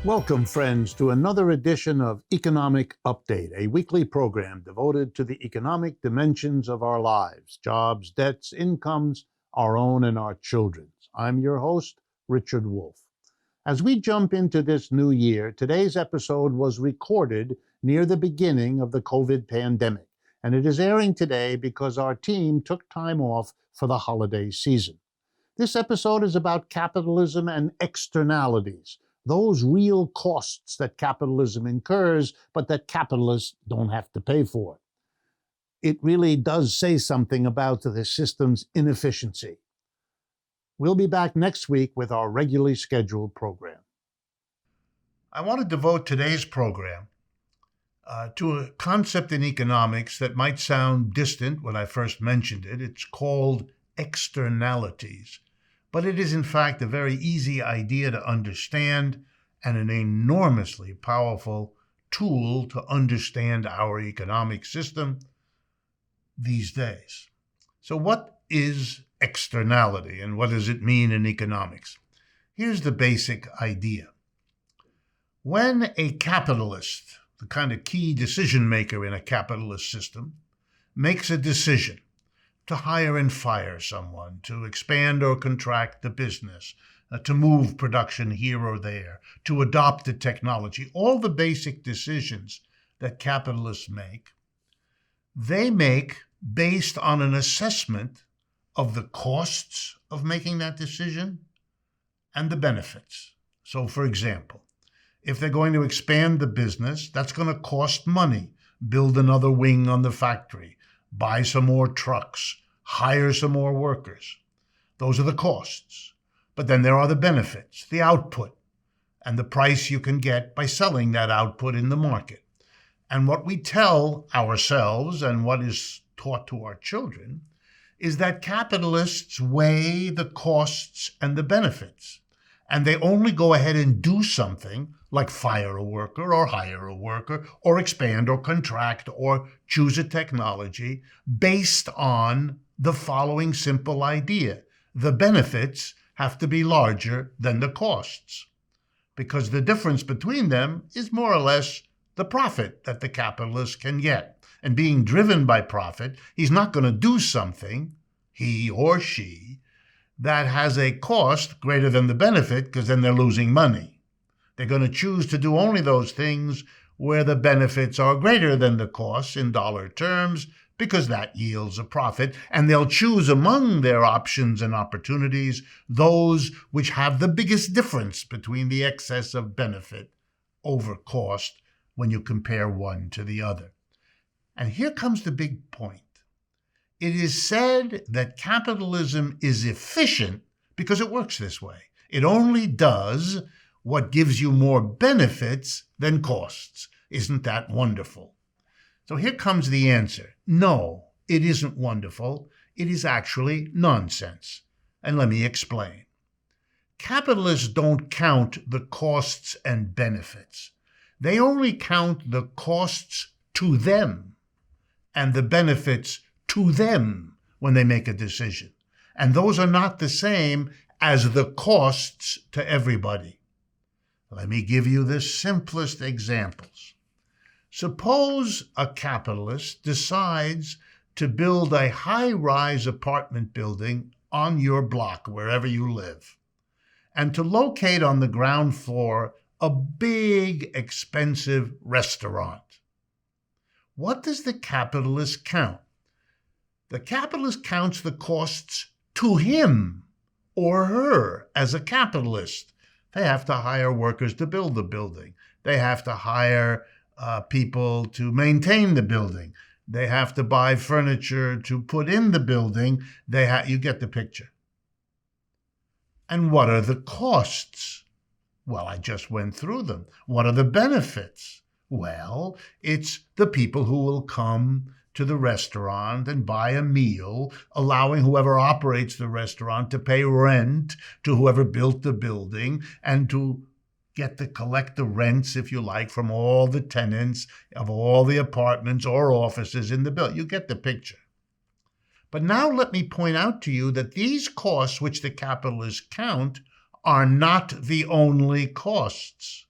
Welcome, friends, to another edition of Economic Update, a weekly program devoted to the economic dimensions of our lives, jobs, debts, incomes, our own and our children's. I'm your host, Richard Wolff. As we jump into this new year, today's episode was recorded near the beginning of the COVID pandemic, and it is airing today because our team took time off for the holiday season. This episode is about capitalism and externalities, those real costs that capitalism incurs, but that capitalists don't have to pay for. It really does say something about the system's inefficiency. We'll be back next week with our regularly scheduled program. I want to devote today's program to a concept in economics that might sound distant when I first mentioned it. It's called externalities. But it is, in fact, a very easy idea to understand and an enormously powerful tool to understand our economic system these days. So what is externality and what does it mean in economics? Here's the basic idea. When a capitalist, the kind of key decision maker in a capitalist system, makes a decision to hire and fire someone, to expand or contract the business, to move production here or there, to adopt a technology, all the basic decisions that capitalists make, they make based on an assessment of the costs of making that decision and the benefits. So, for example, if they're going to expand the business, that's going to cost money. Build another wing on the factory, buy some more trucks, hire some more workers. Those are the costs. But then there are the benefits, the output, and the price you can get by selling that output in the market. And what we tell ourselves and what is taught to our children is that capitalists weigh the costs and the benefits. And they only go ahead and do something like fire a worker or hire a worker or expand or contract or choose a technology based on the following simple idea. The benefits have to be larger than the costs because the difference between them is more or less the profit that the capitalist can get. And being driven by profit, he's not going to do something, he or she, that has a cost greater than the benefit because then they're losing money. They're going to choose to do only those things where the benefits are greater than the costs in dollar terms because that yields a profit, and they'll choose among their options and opportunities those which have the biggest difference between the excess of benefit over cost when you compare one to the other. And here comes the big point. It is said that capitalism is efficient because it works this way. It only does what gives you more benefits than costs. Isn't that wonderful? So here comes the answer. No, it isn't wonderful. It is actually nonsense. And let me explain. Capitalists don't count the costs and benefits. They only count the costs to them and the benefits to them when they make a decision. And those are not the same as the costs to everybody. Let me give you the simplest examples. Suppose a capitalist decides to build a high-rise apartment building on your block, wherever you live, and to locate on the ground floor a big, expensive restaurant. What does the capitalist count? The capitalist counts the costs to him or her as a capitalist. They have to hire workers to build the building. They have to hire people to maintain the building. They have to buy furniture to put in the building. You get the picture. And what are the costs? Well, I just went through them. What are the benefits? Well, it's the people who will come to the restaurant and buy a meal, allowing whoever operates the restaurant to pay rent to whoever built the building and to get to collect the rents, if you like, from all the tenants of all the apartments or offices in the building. You get the picture. But now let me point out to you that these costs which the capitalists count are not the only costs.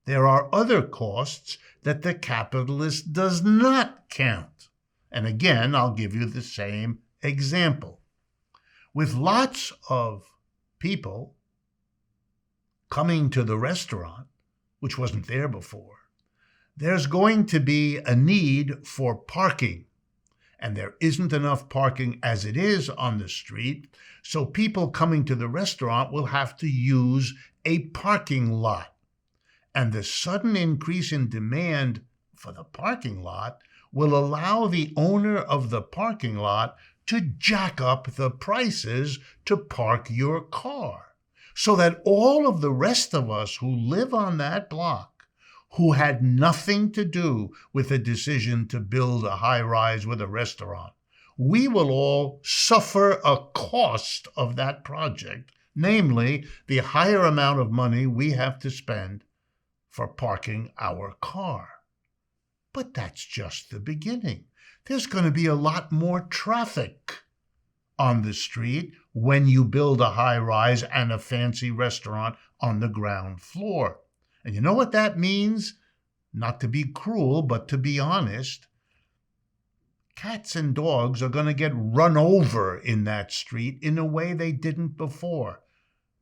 There are other costs that the capitalist does not count. And again, I'll give you the same example. With lots of people coming to the restaurant, which wasn't there before, there's going to be a need for parking. And there isn't enough parking as it is on the street, so people coming to the restaurant will have to use a parking lot. And the sudden increase in demand for the parking lot will allow the owner of the parking lot to jack up the prices to park your car, so that all of the rest of us who live on that block, who had nothing to do with the decision to build a high-rise with a restaurant, we will all suffer a cost of that project, namely the higher amount of money we have to spend for parking our car. But that's just the beginning. There's going to be a lot more traffic on the street when you build a high-rise and a fancy restaurant on the ground floor. And you know what that means? Not to be cruel, but to be honest, cats and dogs are going to get run over in that street in a way they didn't before,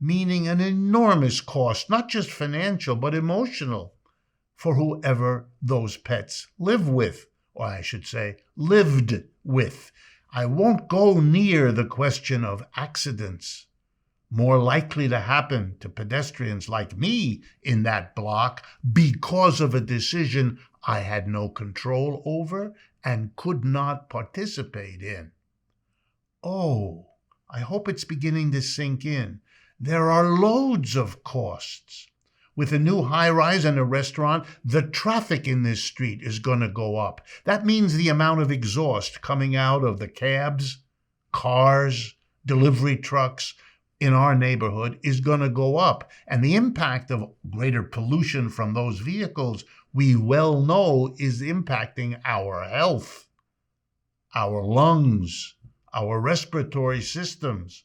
meaning an enormous cost, not just financial, but emotional, for whoever those pets live with, or I should say, lived with. I won't go near the question of accidents more likely to happen to pedestrians like me in that block because of a decision I had no control over and could not participate in. Oh, I hope it's beginning to sink in. There are loads of costs. With a new high-rise and a restaurant, the traffic in this street is going to go up. That means the amount of exhaust coming out of the cabs, cars, delivery trucks in our neighborhood is going to go up. And the impact of greater pollution from those vehicles, we well know, is impacting our health, our lungs, our respiratory systems.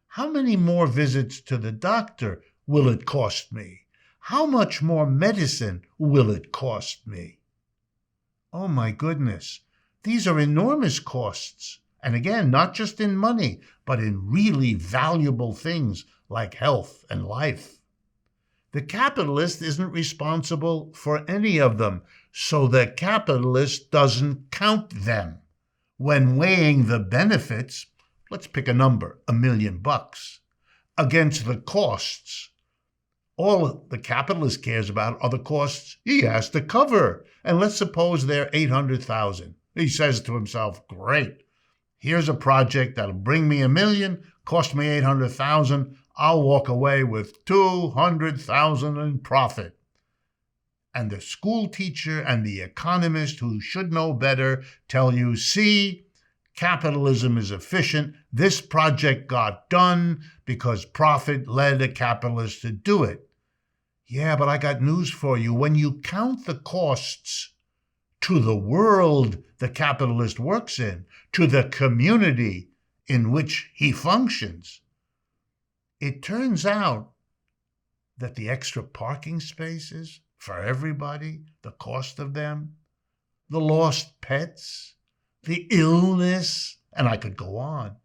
How many more visits to the doctor will it cost me? How much more medicine will it cost me? Oh my goodness, these are enormous costs. And again, not just in money, but in really valuable things like health and life. The capitalist isn't responsible for any of them, so the capitalist doesn't count them. When weighing the benefits, let's pick a number, $1 million, against the costs, all the capitalist cares about are the costs he has to cover. And let's suppose they're $800,000. He says to himself, great. Here's a project that'll bring me $1 million, cost me $800,000. I'll walk away with $200,000 in profit. And the school teacher and the economist who should know better tell you, see, capitalism is efficient. This project got done because profit led a capitalist to do it. Yeah, but I got news for you. When you count the costs to the world the capitalist works in, to the community in which he functions, it turns out that the extra parking spaces for everybody, the cost of them, the lost pets, the illness, and I could go on,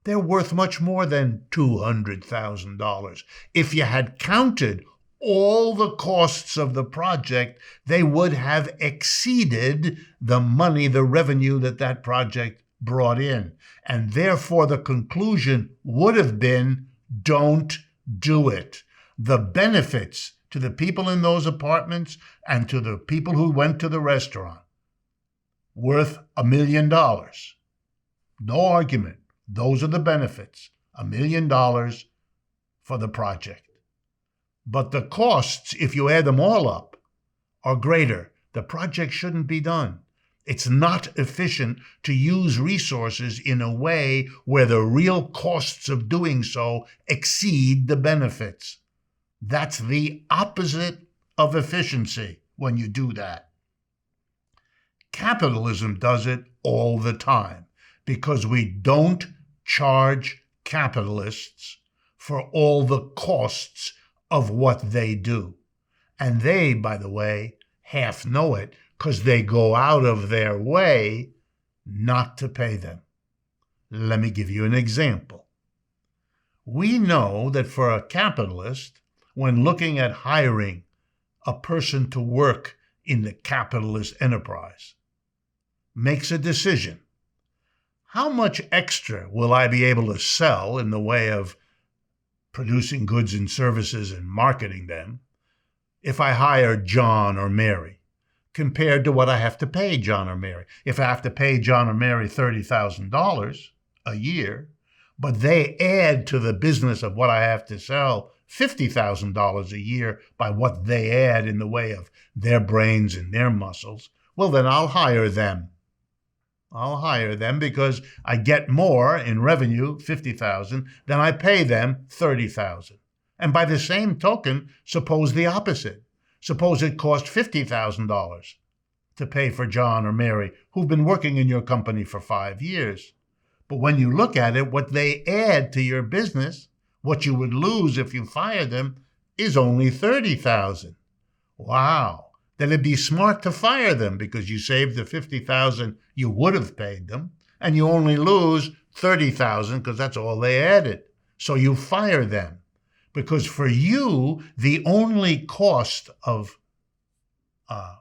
they're worth much more than $200,000. If you had counted all the costs of the project, they would have exceeded the money, the revenue that project brought in. And therefore, the conclusion would have been, don't do it. The benefits to the people in those apartments and to the people who went to the restaurant, worth $1 million. No argument. Those are the benefits. $1 million for the project. But the costs, if you add them all up, are greater. The project shouldn't be done. It's not efficient to use resources in a way where the real costs of doing so exceed the benefits. That's the opposite of efficiency when you do that. Capitalism does it all the time because we don't charge capitalists for all the costs of what they do. And they, by the way, half know it because they go out of their way not to pay them. Let me give you an example. We know that for a capitalist, when looking at hiring a person to work in the capitalist enterprise, makes a decision. How much extra will I be able to sell in the way of producing goods and services and marketing them if I hire John or Mary compared to what I have to pay John or Mary? If I have to pay John or Mary $30,000 a year, but they add to the business of what I have to sell $50,000 a year by what they add in the way of their brains and their muscles, well, then I'll hire them. I'll hire them because I get more in revenue, $50,000, than I pay them, $30,000. And by the same token, suppose the opposite. Suppose it cost $50,000 to pay for John or Mary, who've been working in your company for 5 years. But when you look at it, what they add to your business, what you would lose if you fired them, is only $30,000. Wow. Then it'd be smart to fire them because you saved the $50,000 you would have paid them, and you only lose $30,000 because that's all they added. So you fire them because for you, the only cost of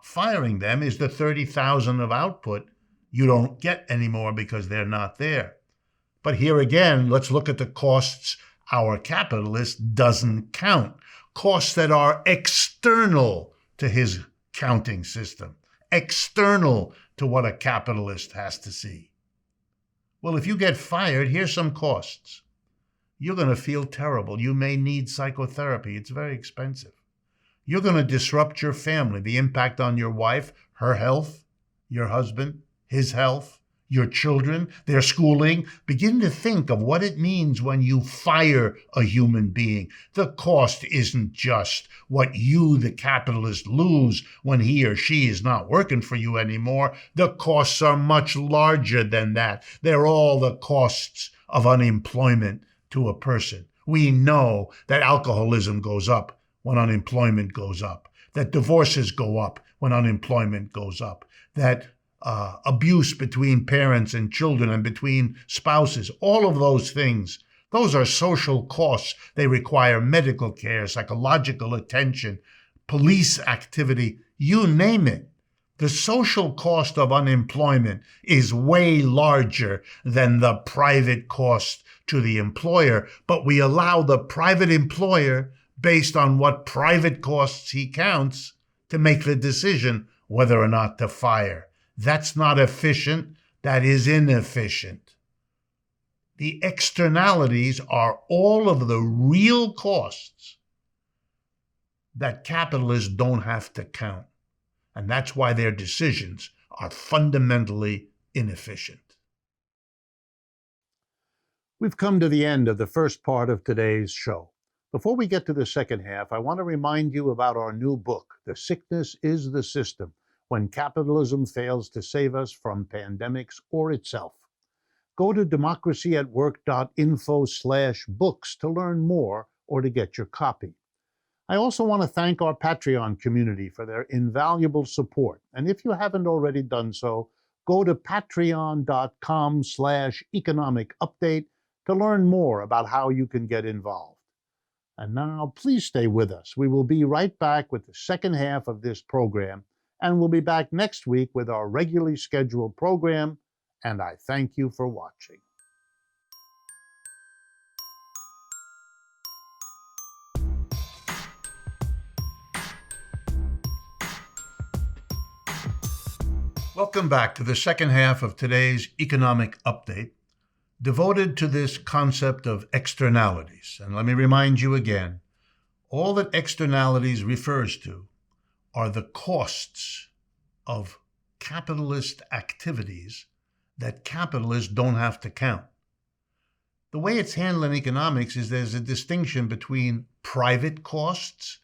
firing them is the $30,000 of output you don't get anymore because they're not there. But here again, let's look at the costs our capitalist doesn't count. Costs that are external to his counting system, external to what a capitalist has to see. Well, if you get fired, here's some costs. You're going to feel terrible. You may need psychotherapy. It's very expensive. You're going to disrupt your family, the impact on your wife, her health, your husband, his health, your children, their schooling. Begin to think of what it means when you fire a human being. The cost isn't just what you, the capitalist, lose when he or she is not working for you anymore. The costs are much larger than that. They're all the costs of unemployment to a person. We know that alcoholism goes up when unemployment goes up, that divorces go up when unemployment goes up, that abuse between parents and children and between spouses, all of those things, those are social costs. They require medical care, psychological attention, police activity, you name it. The social cost of unemployment is way larger than the private cost to the employer, but we allow the private employer, based on what private costs he counts, to make the decision whether or not to fire. That's not efficient. That is inefficient. The externalities are all of the real costs that capitalists don't have to count. And that's why their decisions are fundamentally inefficient. We've come to the end of the first part of today's show. Before we get to the second half, I want to remind you about our new book, The Sickness is the System: When Capitalism Fails to Save Us from Pandemics or Itself. Go to democracyatwork.info/books to learn more or to get your copy. I also want to thank our Patreon community for their invaluable support. And if you haven't already done so, go to patreon.com/economic update to learn more about how you can get involved. And now, please stay with us. We will be right back with the second half of this program, and we'll be back next week with our regularly scheduled program, and I thank you for watching. Welcome back to the second half of today's economic update, devoted to this concept of externalities. And let me remind you again, all that externalities refers to are the costs of capitalist activities that capitalists don't have to count. The way it's handled in economics is there's a distinction between private costs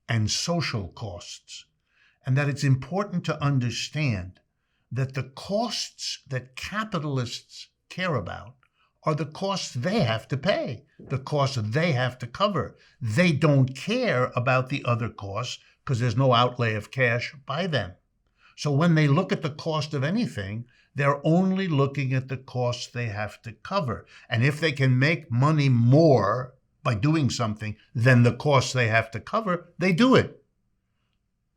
and social costs, and that it's important to understand that the costs that capitalists care about are the costs they have to pay, the costs they have to cover. They don't care about the other costs because there's no outlay of cash by them. So when they look at the cost of anything, they're only looking at the costs they have to cover. And if they can make money more by doing something than the costs they have to cover, they do it.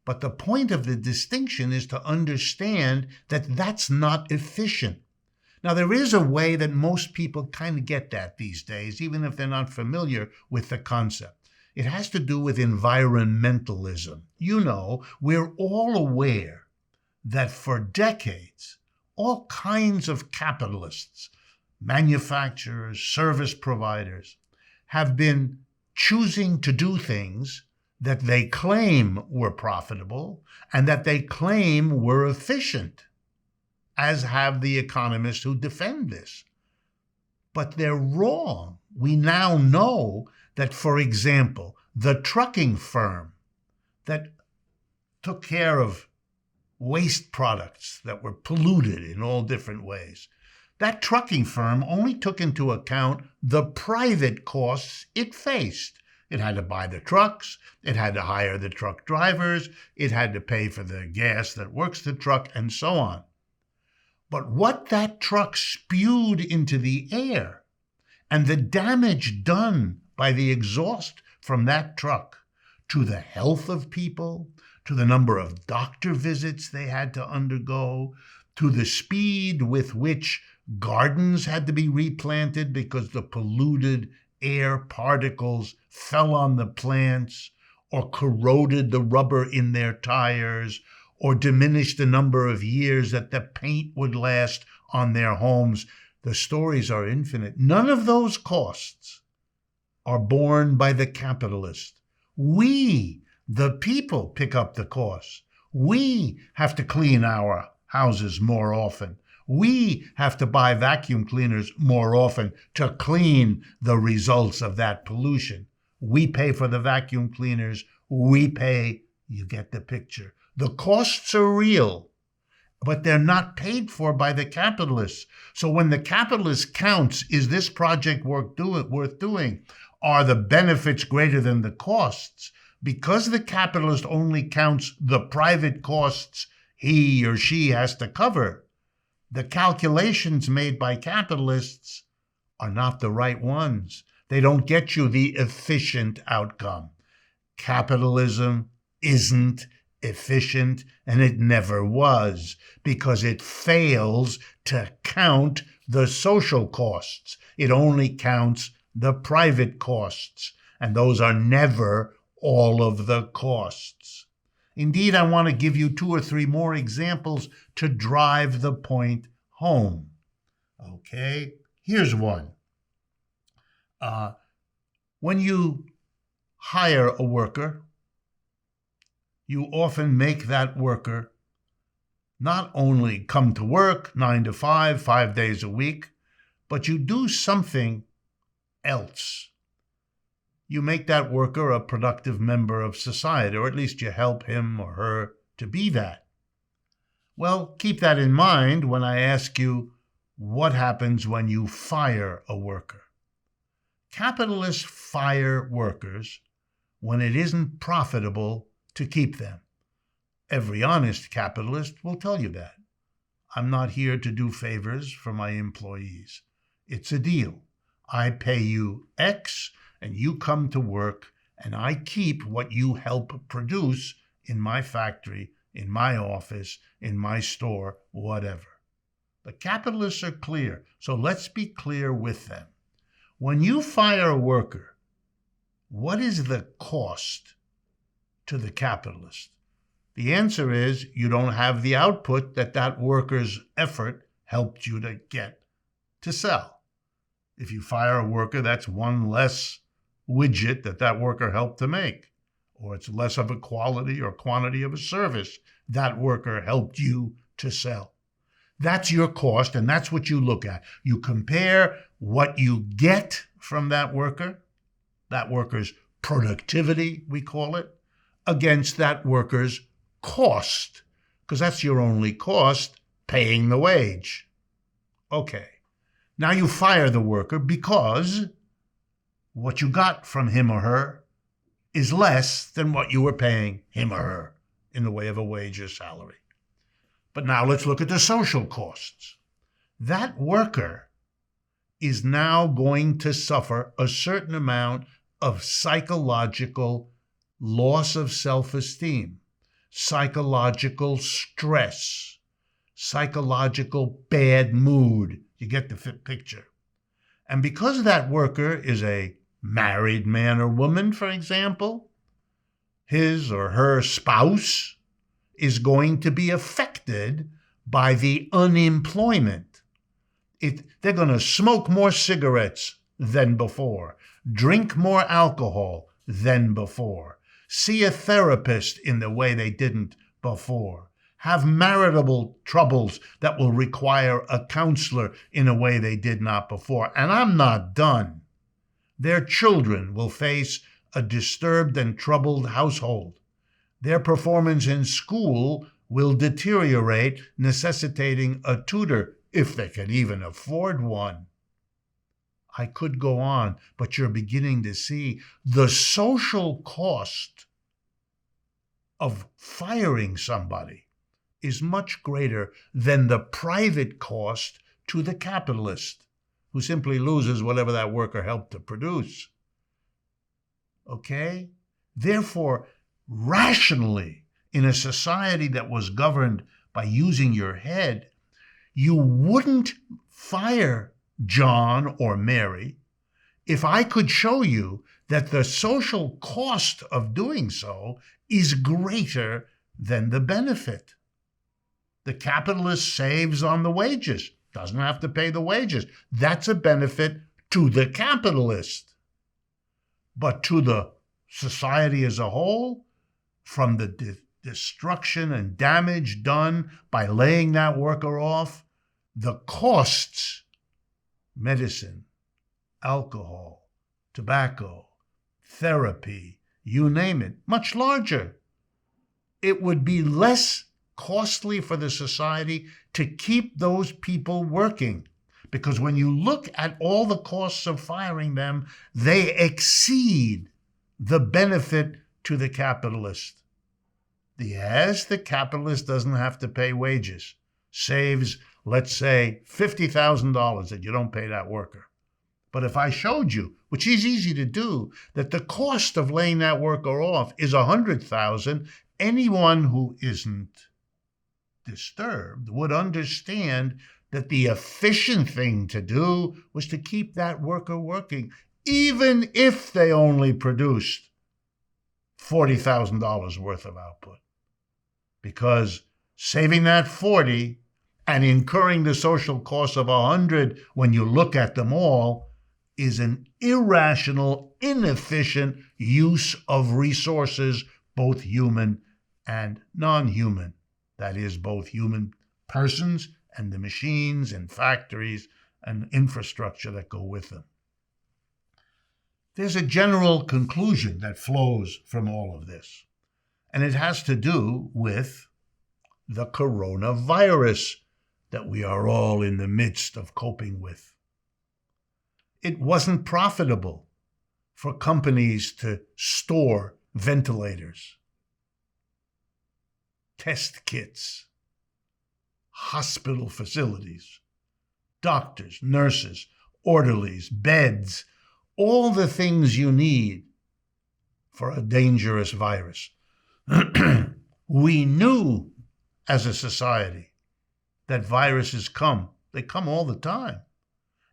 But the point of the distinction is to understand that that's not efficient. Now, there is a way that most people kind of get that these days, even if they're not familiar with the concept. It has to do with environmentalism. You know, we're all aware that for decades, all kinds of capitalists, manufacturers, service providers, have been choosing to do things that they claim were profitable and that they claim were efficient, as have the economists who defend this. But they're wrong. We now know that, for example, the trucking firm that took care of waste products that were polluted in all different ways, that trucking firm only took into account the private costs it faced. It had to buy the trucks, it had to hire the truck drivers, it had to pay for the gas that works the truck, and so on. But what that truck spewed into the air and the damage done by the exhaust from that truck to the health of people, to the number of doctor visits they had to undergo, to the speed with which gardens had to be replanted because the polluted air particles fell on the plants or corroded the rubber in their tires or diminished the number of years that the paint would last on their homes. The stories are infinite. None of those costs are borne by the capitalist. We, the people, pick up the costs. We have to clean our houses more often. We have to buy vacuum cleaners more often to clean the results of that pollution. We pay for the vacuum cleaners. We pay, you get the picture. The costs are real, but they're not paid for by the capitalists. So when the capitalist counts, is this project worth doing? Are the benefits greater than the costs? Because the capitalist only counts the private costs he or she has to cover, the calculations made by capitalists are not the right ones. They don't get you the efficient outcome. Capitalism isn't efficient, and it never was, because it fails to count the social costs. It only counts the private costs, and those are never all of the costs. Indeed, I want to give you 2 or 3 more examples to drive the point home. Okay, here's one. When you hire a worker, you often make that worker not only come to work 9 to 5, 5 days a week, but you do something else. You make that worker a productive member of society, or at least you help him or her to be that. Well, keep that in mind when I ask you what happens when you fire a worker. Capitalists fire workers when it isn't profitable to keep them. Every honest capitalist will tell you that. I'm not here to do favors for my employees. It's a deal. I pay you X, and you come to work, and I keep what you help produce in my factory, in my office, in my store, whatever. The capitalists are clear, so let's be clear with them. When you fire a worker, what is the cost to the capitalist? The answer is you don't have the output that worker's effort helped you to get to sell. If you fire a worker, that's one less widget that worker helped to make, or it's less of a quality or quantity of a service that worker helped you to sell. That's your cost, and that's what you look at. You compare what you get from that worker's productivity, we call it, against that worker's cost, because that's your only cost, paying the wage. Okay, now you fire the worker because what you got from him or her is less than what you were paying him or her in the way of a wage or salary. But now let's look at the social costs. That worker is now going to suffer a certain amount of psychological loss of self-esteem, psychological stress, psychological bad mood. You get the picture. And because that worker is a married man or woman, for example, his or her spouse is going to be affected by the unemployment. They're going to smoke more cigarettes than before, drink more alcohol than before, see a therapist in the way they didn't before, have marital troubles that will require a counselor in a way they did not before. And I'm not done. Their children will face a disturbed and troubled household. Their performance in school will deteriorate, necessitating a tutor, if they can even afford one. I could go on, but you're beginning to see the social cost of firing somebody is much greater than the private cost to the capitalist, who simply loses whatever that worker helped to produce. Okay? Therefore, rationally, in a society that was governed by using your head, you wouldn't fire John or Mary if I could show you that the social cost of doing so is greater than the benefit. The capitalist saves on the wages, doesn't have to pay the wages. That's a benefit to the capitalist. But to the society as a whole, from the destruction and damage done by laying that worker off, the costs, medicine, alcohol, tobacco, therapy, you name it, much larger. It would be less costly for the society to keep those people working, because when you look at all the costs of firing them, they exceed the benefit to the capitalist. Yes, the capitalist doesn't have to pay wages, saves, let's say, $50,000 that you don't pay that worker. But if I showed you, which is easy to do, that the cost of laying that worker off is $100,000, anyone who isn't disturbed would understand that the efficient thing to do was to keep that worker working, even if they only produced $40,000 worth of output. Because saving that 40 and incurring the social cost of 100 when you look at them all is an irrational, inefficient use of resources, both human and non-human. That is, both human persons and the machines and factories and infrastructure that go with them. There's a general conclusion that flows from all of this, and it has to do with the coronavirus that we are all in the midst of coping with. It wasn't profitable for companies to store ventilators, test kits, hospital facilities, doctors, nurses, orderlies, beds, all the things you need for a dangerous virus. We knew as a society that viruses come. They come all the time.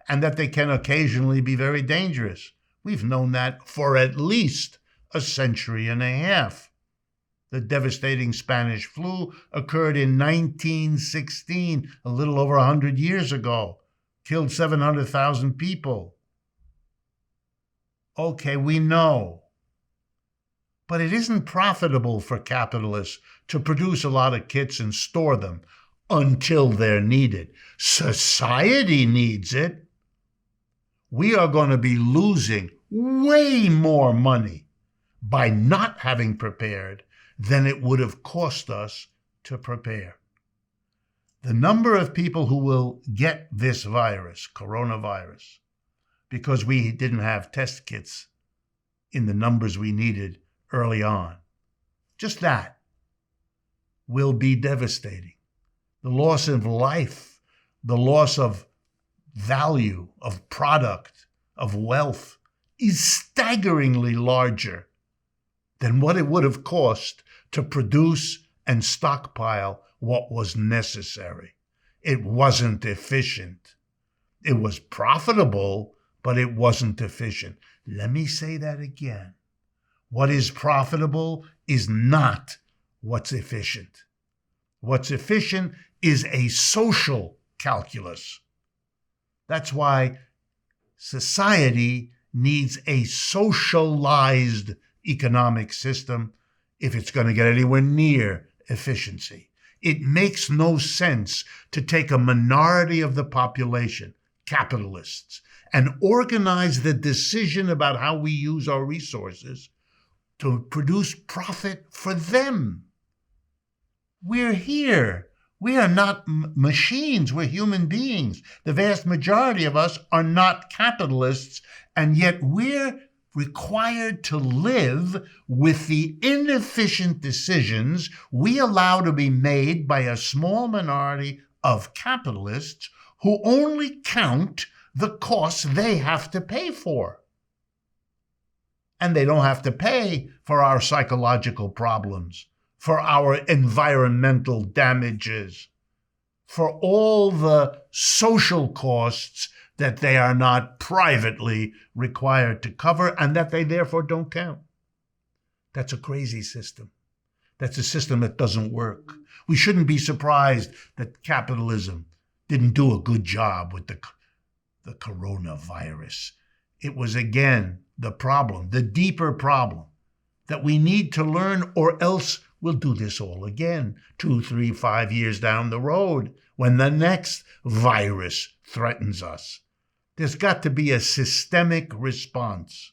And that they can occasionally be very dangerous. We've known that for at least a century and a half. The devastating Spanish flu occurred in 1916, a little over 100 years ago, killed 700,000 people. Okay, we know. But it isn't profitable for capitalists to produce a lot of kits and store them until they're needed. Society needs it. We are going to be losing way more money by not having prepared than it would have cost us to prepare. The number of people who will get this virus, coronavirus, because we didn't have test kits in the numbers we needed early on. Just that will be devastating. The loss of life, the loss of value, of product, of wealth is staggeringly larger than what it would have cost to produce and stockpile what was necessary. It wasn't efficient. It was profitable, but it wasn't efficient. Let me say that again. What is profitable is not what's efficient. What's efficient is a social calculus. That's why society needs a socialized economic system if it's going to get anywhere near efficiency. It makes no sense to take a minority of the population, capitalists, and organize the decision about how we use our resources to produce profit for them. We're here. We are not machines. We're human beings. The vast majority of us are not capitalists, and yet we're required to live with the inefficient decisions we allow to be made by a small minority of capitalists who only count the costs they have to pay for. And they don't have to pay for our psychological problems, for our environmental damages, for all the social costs that they are not privately required to cover and that they therefore don't count. That's a crazy system. That's a system that doesn't work. We shouldn't be surprised that capitalism didn't do a good job with the coronavirus. It was, again, the problem, the deeper problem that we need to learn, or else we'll do this all again 2, 3, 5 years down the road when the next virus threatens us. There's got to be a systemic response.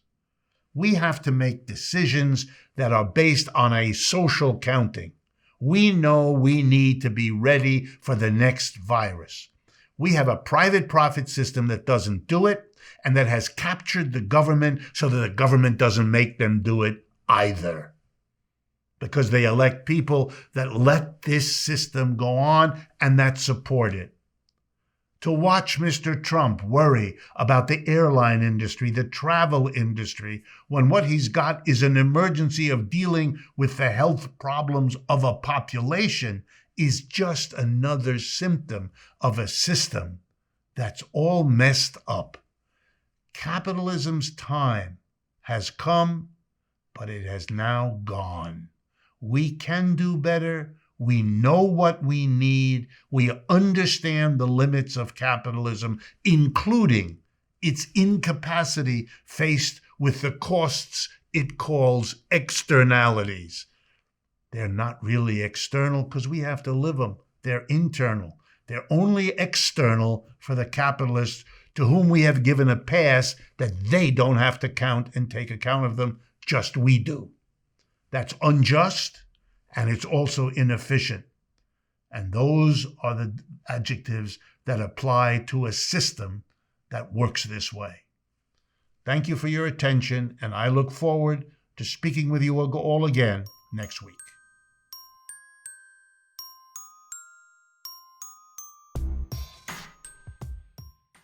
We have to make decisions that are based on a social counting. We know we need to be ready for the next virus. We have a private profit system that doesn't do it, and that has captured the government so that the government doesn't make them do it either. Because they elect people that let this system go on and that support it. To watch Mr. Trump worry about the airline industry, the travel industry, when what he's got is an emergency of dealing with the health problems of a population, is just another symptom of a system that's all messed up. Capitalism's time has come, but it has now gone. We can do better. We know what we need. We understand the limits of capitalism, including its incapacity faced with the costs it calls externalities. They're not really external because we have to live them. They're internal. They're only external for the capitalists to whom we have given a pass that they don't have to count and take account of them, just we do. That's unjust, and it's also inefficient. And those are the adjectives that apply to a system that works this way. Thank you for your attention, and I look forward to speaking with you all again next week.